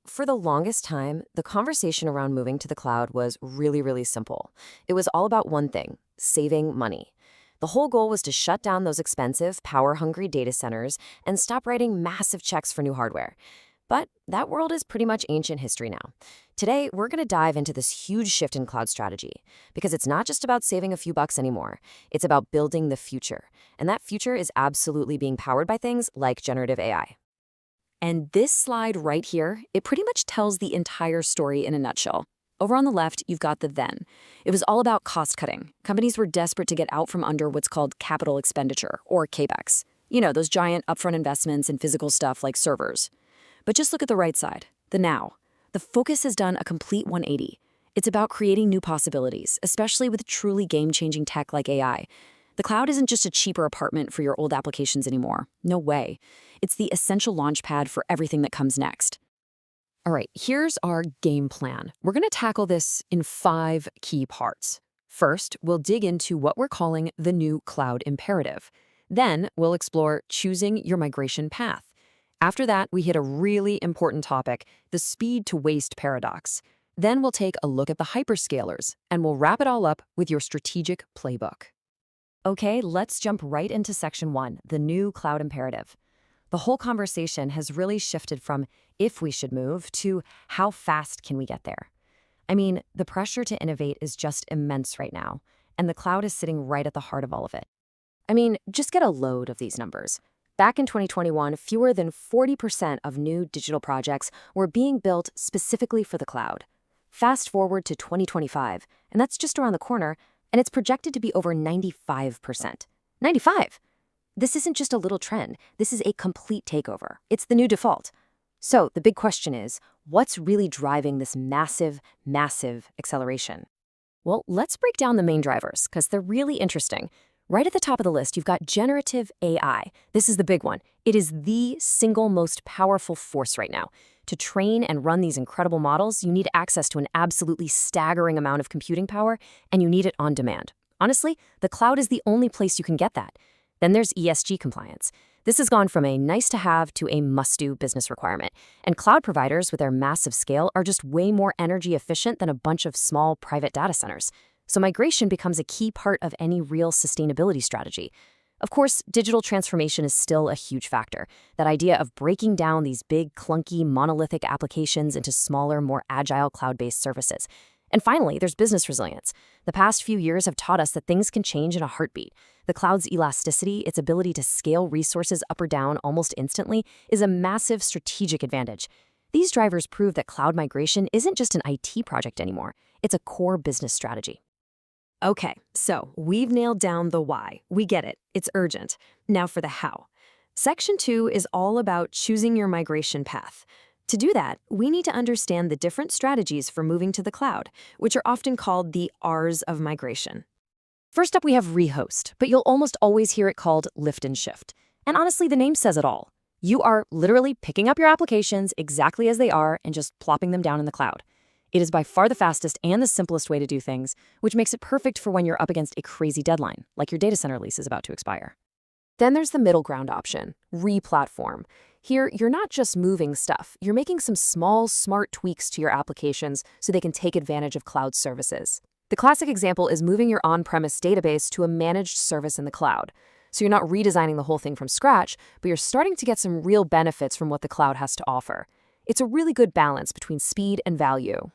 For the longest time, the conversation around moving to the cloud was really, really simple. It was all about one thing: saving money. The whole goal was to shut down those expensive, power hungry data centers and stop writing massive checks for new hardware. But that world is pretty much ancient history now. Today, we're going to dive into this huge shift in cloud strategy because it's not just about saving a few bucks anymore. It's about building the future. And that future is absolutely being powered by things like generative AI. And this slide right here, it pretty much tells the entire story in a nutshell. Over on the left, you've got the then. It was all about cost cutting. Companies were desperate to get out from under what's called capital expenditure, or Capex. Those giant upfront investments in physical stuff like servers. But just look at the right side, the now. The focus has done a complete 180. It's about creating new possibilities, especially with truly game-changing tech like AI. The cloud isn't just a cheaper apartment for your old applications anymore. No way. It's the essential launchpad for everything that comes next. All right, here's our game plan. We're going to tackle this in 5 key parts. First, we'll dig into what we're calling the new cloud imperative. Then, we'll explore choosing your migration path. After that, we hit a really important topic, the speed to waste paradox. Then we'll take a look at the hyperscalers, and we'll wrap it all up with your strategic playbook. Okay, let's jump right into section 1, the new cloud imperative. The whole conversation has really shifted from if we should move to how fast can we get there. I mean, the pressure to innovate is just immense right now, and the cloud is sitting right at the heart of all of it. Just get a load of these numbers. Back in 2021, fewer than 40% of new digital projects were being built specifically for the cloud. Fast forward to 2025, and that's just around the corner, and it's projected to be over 95%. 95! This isn't just a little trend. This is a complete takeover. It's the new default. So the big question is, what's really driving this massive, massive acceleration? Well, let's break down the main drivers, because they're really interesting. Right at the top of the list, you've got generative AI. This is the big one. It is the single most powerful force right now. To train and run these incredible models, you need access to an absolutely staggering amount of computing power, and you need it on demand. Honestly, the cloud is the only place you can get that. Then there's ESG compliance. This has gone from a nice-to-have to a must-do business requirement. And cloud providers with their massive scale are just way more energy efficient than a bunch of small private data centers. So migration becomes a key part of any real sustainability strategy. Of course, digital transformation is still a huge factor. That idea of breaking down these big, clunky, monolithic applications into smaller, more agile cloud-based services. And finally, there's business resilience. The past few years have taught us that things can change in a heartbeat. The cloud's elasticity, its ability to scale resources up or down almost instantly, is a massive strategic advantage. These drivers prove that cloud migration isn't just an IT project anymore. It's a core business strategy. Okay, so we've nailed down the why. We get it. It's urgent. Now for the how. Section 2 is all about choosing your migration path. To do that, we need to understand the different strategies for moving to the cloud, which are often called the R's of migration. First up, we have rehost, but you'll almost always hear it called lift and shift. And honestly, the name says it all. You are literally picking up your applications exactly as they are and just plopping them down in the cloud. It is by far the fastest and the simplest way to do things, which makes it perfect for when you're up against a crazy deadline, like your data center lease is about to expire. Then there's the middle ground option, re-platform. Here, you're not just moving stuff, you're making some small, smart tweaks to your applications so they can take advantage of cloud services. The classic example is moving your on-premise database to a managed service in the cloud. So you're not redesigning the whole thing from scratch, but you're starting to get some real benefits from what the cloud has to offer. It's a really good balance between speed and value.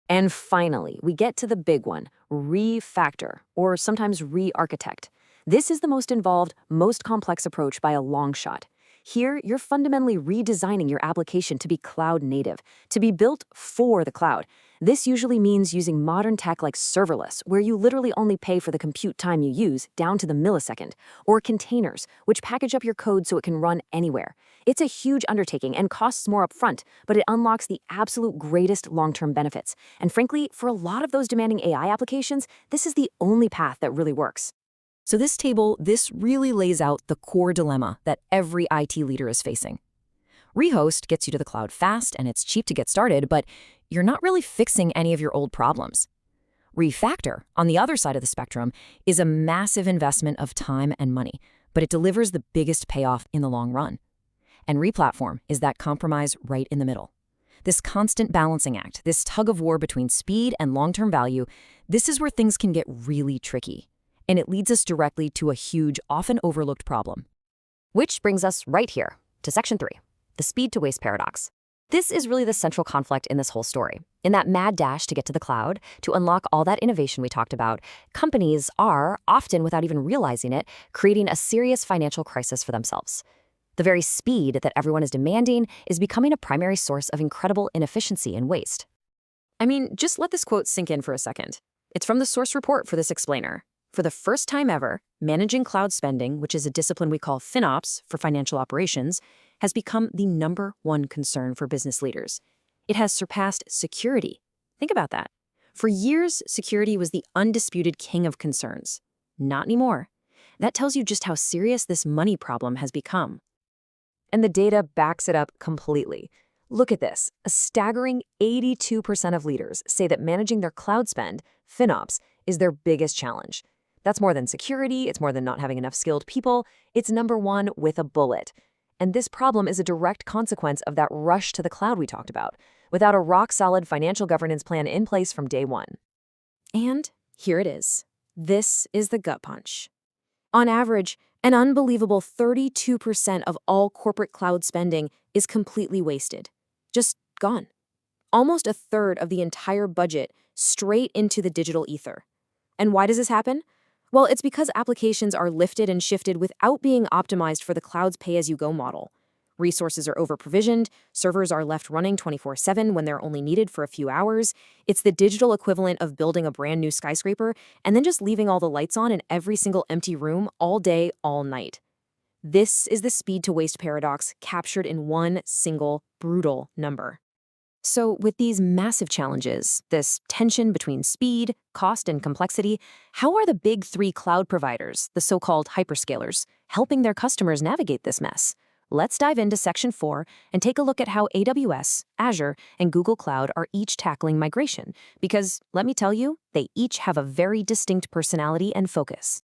And finally, we get to the big one, refactor, or sometimes re-architect. This is the most involved, most complex approach by a long shot. Here, you're fundamentally redesigning your application to be cloud native, to be built for the cloud. This usually means using modern tech like serverless, where you literally only pay for the compute time you use down to the millisecond, or containers, which package up your code so it can run anywhere. It's a huge undertaking and costs more upfront, but it unlocks the absolute greatest long-term benefits. And frankly, for a lot of those demanding AI applications, this is the only path that really works. So this table, this really lays out the core dilemma that every IT leader is facing. Rehost gets you to the cloud fast and it's cheap to get started, but you're not really fixing any of your old problems. Refactor, on the other side of the spectrum, is a massive investment of time and money, but it delivers the biggest payoff in the long run. And replatform is that compromise right in the middle. This constant balancing act, this tug of war between speed and long-term value, this is where things can get really tricky. And it leads us directly to a huge, often overlooked problem. Which brings us right here to Section 3, the speed to waste paradox. This is really the central conflict in this whole story. In that mad dash to get to the cloud, to unlock all that innovation we talked about, companies are, often without even realizing it, creating a serious financial crisis for themselves. The very speed that everyone is demanding is becoming a primary source of incredible inefficiency and waste. I mean, just let this quote sink in for a second. It's from the source report for this explainer. For the first time ever, managing cloud spending, which is a discipline we call FinOps for financial operations, has become the #1 concern for business leaders. It has surpassed security. Think about that. For years, security was the undisputed king of concerns. Not anymore. That tells you just how serious this money problem has become. And the data backs it up completely. Look at this. A staggering 82% of leaders say that managing their cloud spend, FinOps, is their biggest challenge. That's more than security, it's more than not having enough skilled people, it's #1 with a bullet. And this problem is a direct consequence of that rush to the cloud we talked about, without a rock-solid financial governance plan in place from day one. And here it is. This is the gut punch. On average, an unbelievable 32% of all corporate cloud spending is completely wasted. Just gone. Almost a third of the entire budget straight into the digital ether. And why does this happen? Well, it's because applications are lifted and shifted without being optimized for the cloud's pay-as-you-go model. Resources are over-provisioned, servers are left running 24/7 when they're only needed for a few hours. It's the digital equivalent of building a brand new skyscraper and then just leaving all the lights on in every single empty room all day, all night. This is the speed-to-waste paradox captured in one single, brutal number. So with these massive challenges, this tension between speed, cost, and complexity, how are the big three cloud providers, the so-called hyperscalers, helping their customers navigate this mess? Let's dive into Section 4 and take a look at how AWS, Azure, and Google Cloud are each tackling migration, because, let me tell you, they each have a very distinct personality and focus.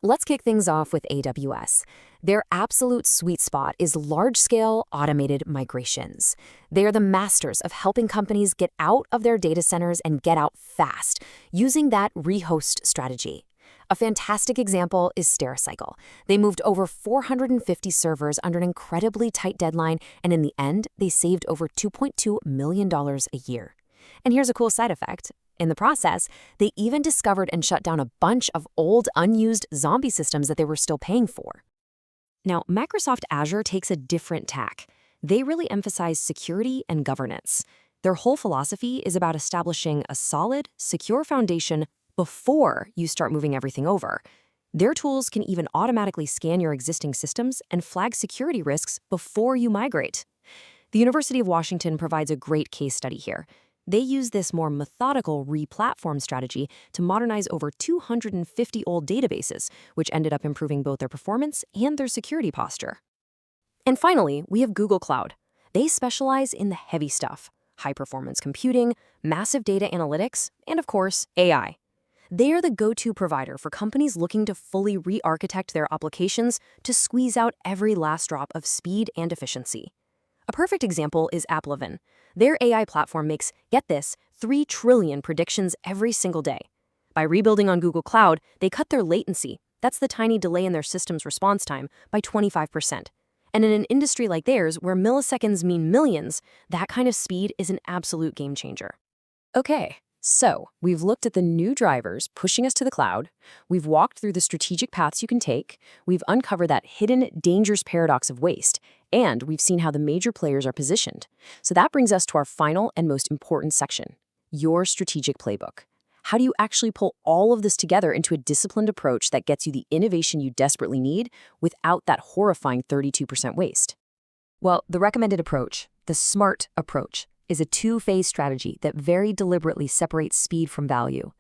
Let's kick things off with AWS. Their absolute sweet spot is large-scale automated migrations. They are the masters of helping companies get out of their data centers and get out fast, using that rehost strategy. A fantastic example is Stericycle. They moved over 450 servers under an incredibly tight deadline, and in the end, they saved over $2.2 million a year. And here's a cool side effect. In the process, they even discovered and shut down a bunch of old, unused zombie systems that they were still paying for. Now, Microsoft Azure takes a different tack. They really emphasize security and governance. Their whole philosophy is about establishing a solid, secure foundation before you start moving everything over. Their tools can even automatically scan your existing systems and flag security risks before you migrate. The University of Washington provides a great case study here. They use this more methodical re-platform strategy to modernize over 250 old databases, which ended up improving both their performance and their security posture. And finally, we have Google Cloud. They specialize in the heavy stuff: high-performance computing, massive data analytics, and of course, AI. They are the go-to provider for companies looking to fully re-architect their applications to squeeze out every last drop of speed and efficiency. A perfect example is Appleven. Their AI platform makes, get this, 3 trillion predictions every single day. By rebuilding on Google Cloud, they cut their latency, that's the tiny delay in their system's response time, by 25%. And in an industry like theirs, where milliseconds mean millions, that kind of speed is an absolute game changer. Okay, so we've looked at the new drivers pushing us to the cloud, we've walked through the strategic paths you can take, we've uncovered that hidden, dangerous paradox of waste, and we've seen how the major players are positioned. So that brings us to our final and most important section, your strategic playbook. How do you actually pull all of this together into a disciplined approach that gets you the innovation you desperately need without that horrifying 32% waste? Well, the recommended approach, the SMART approach, is a 2-phase strategy that very deliberately separates speed from value.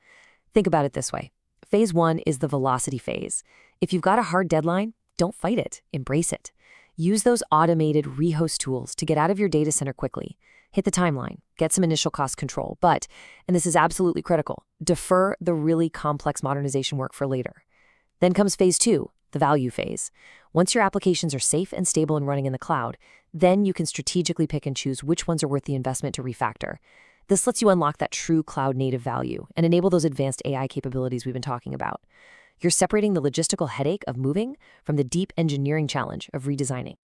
Think about it this way. Phase 1 is the velocity phase. If you've got a hard deadline, don't fight it, embrace it. Use those automated rehost tools to get out of your data center quickly. Hit the timeline, get some initial cost control, but, and this is absolutely critical, defer the really complex modernization work for later. Then comes phase 2, the value phase. Once your applications are safe and stable and running in the cloud, then you can strategically pick and choose which ones are worth the investment to refactor. This lets you unlock that true cloud-native value and enable those advanced AI capabilities we've been talking about. You're separating the logistical headache of moving from the deep engineering challenge of redesigning.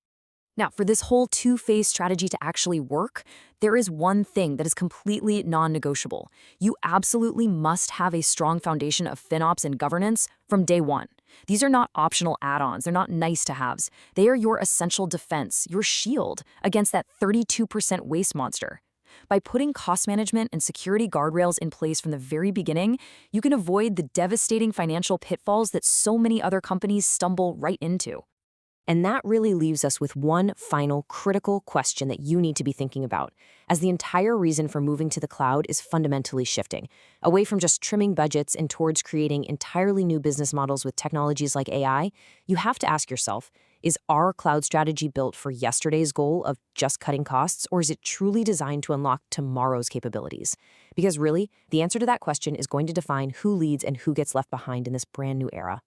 Now, for this whole two-phase strategy to actually work, there is one thing that is completely non-negotiable. You absolutely must have a strong foundation of FinOps and governance from day one. These are not optional add-ons. They're not nice-to-haves. They are your essential defense, your shield against that 32% waste monster. By putting cost management and security guardrails in place from the very beginning, you can avoid the devastating financial pitfalls that so many other companies stumble right into. And that really leaves us with one final critical question that you need to be thinking about, as the entire reason for moving to the cloud is fundamentally shifting, away from just trimming budgets and towards creating entirely new business models with technologies like AI. You have to ask yourself, is our cloud strategy built for yesterday's goal of just cutting costs, or is it truly designed to unlock tomorrow's capabilities? Because really, the answer to that question is going to define who leads and who gets left behind in this brand new era.